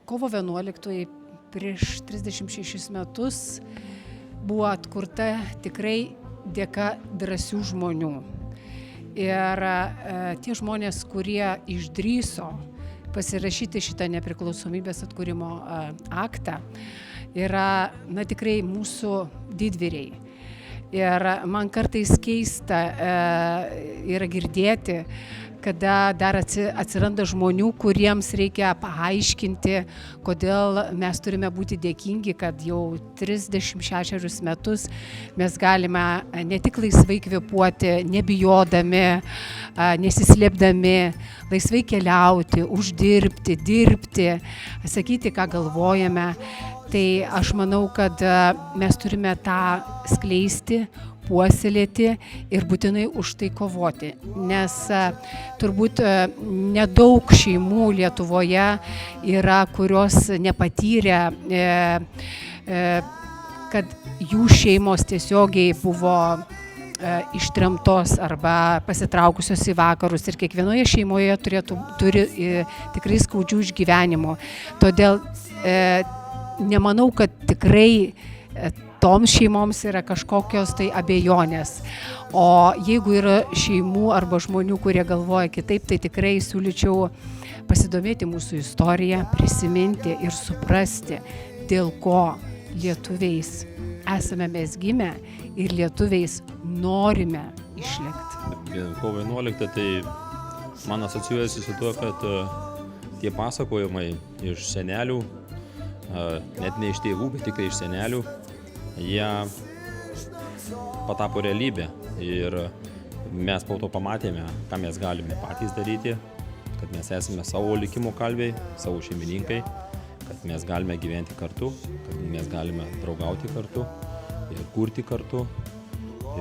Kovo 11 prieš 36 metus buvo atkurta tikrai dėka drąsių žmonių. Ir tie žmonės, kurie išdrįso pasirašyti šitą nepriklausomybės atkūrimo aktą, yra tikrai mūsų didvyriai. Ir man kartais keista yra girdėti, kada dar atsiranda žmonių, kuriems reikia paaiškinti, kodėl mes turime būti dėkingi, kad jau 36 metus mes galime ne tik laisvai kvėpuoti, nebijodami, nesislėpdami, laisvai keliauti, uždirbti, dirbti, sakyti, ką galvojame. Tai aš manau, kad mes turime tą skleisti, puoselėti ir būtinai už tai kovoti, nes turbūt nedaug šeimų Lietuvoje yra, kurios nepatyrė, kad jų šeimos tiesiogiai buvo ištremtos arba pasitraukusios į vakarus, ir kiekvienoje šeimoje turi tikrai skaudžių išgyvenimų. Todėl nemanau, kad tikrai toms šeimoms yra kažkokios tai abejonės. O jeigu yra šeimų arba žmonių, kurie galvoja kitaip, tai tikrai siūlyčiau pasidomėti mūsų istoriją, prisiminti ir suprasti, dėl ko lietuviais esame mes gimę ir lietuviais norime išlikti. Kovo 11 tai man asocijuojasi su tuo, kad tie pasakojimai iš senelių, net ne iš tėvų, bet tik iš senelių, jie patapo realybė ir mes po to pamatėme, ką mes galime patys daryti, kad mes esame savo likimo kalviai, savo šeimininkai, kad mes galime gyventi kartu, kad mes galime draugauti kartu ir kurti kartu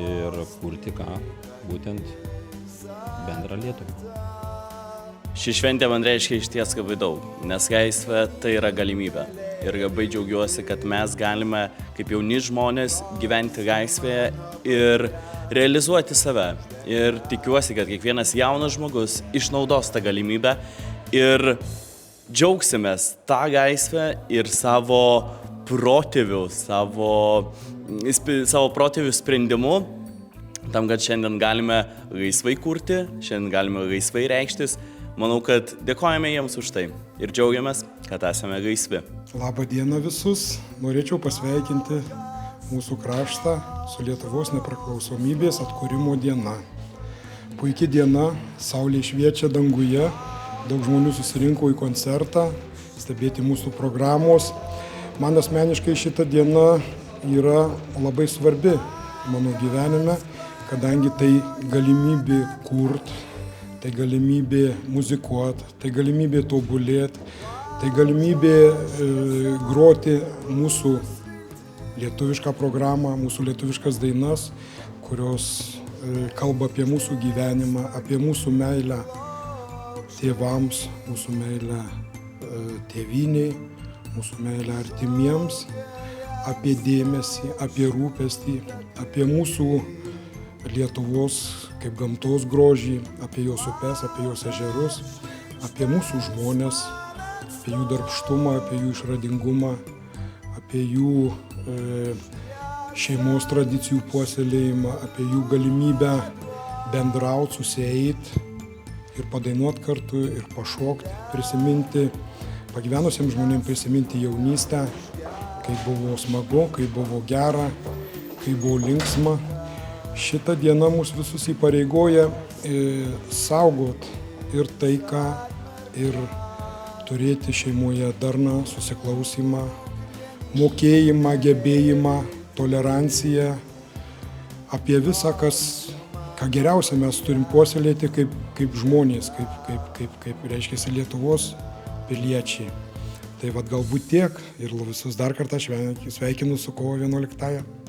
ir kurti būtent bendrą Lietuvą. Ši šventė man reiškia išties labai daug, nes laisvė tai yra galimybė. Ir labai džiaugiuosi, kad mes galime, kaip jauni žmonės, gyventi laisvėje ir realizuoti save. Ir tikiuosi, kad kiekvienas jaunas žmogus išnaudos tą galimybę ir džiaugsimės tą laisvę ir savo protėvių sprendimu, tam, kad šiandien galime laisvai kurti, šiandien galime laisvai reikštis. Manau, kad dėkojame jiems už tai ir džiaugiamės, kad esame laisvi. Labą dieną visus. Norėčiau pasveikinti mūsų kraštą su Lietuvos nepriklausomybės atkūrimo diena. Puikia diena, saulė šviečia danguje, daug žmonių susirinko į koncertą, stebėti mūsų programos. Man asmeniškai šita diena yra labai svarbi mano gyvenime, kadangi tai galimybė kurti, tai galimybė muzikuoti, tai galimybė tobulėti, tai galimybė groti mūsų lietuvišką programą, mūsų lietuviškas dainas, kurios kalba apie mūsų gyvenimą, apie mūsų meilę tėvams, mūsų meilę tėvynei, mūsų meilę artimiems, apie dėmesį, apie rūpestį, apie mūsų Lietuvos kaip gamtos grožį, apie jos upes, apie jos ežerus, apie mūsų žmonės, apie jų darbštumą, apie jų išradingumą, apie jų šeimos tradicijų puoselėjimą, apie jų galimybę bendrauti, susieiti ir padainuoti kartu, ir pašokti, prisiminti, pagyvenusiems žmonėms prisiminti jaunystę, kai buvo smagu, kai buvo gera, kai buvo linksma. Šita diena mus visus įpareigoja saugot ir taiką, ir turėti šeimoje darną, susiklausymą, mokėjimą, gebėjimą, toleranciją, apie visą, ką geriausia mes turim puoselėti kaip žmonės, kaip reiškia Lietuvos piliečiai. Tai galbūt tiek ir visus dar kartą sveikinu su kovo 11.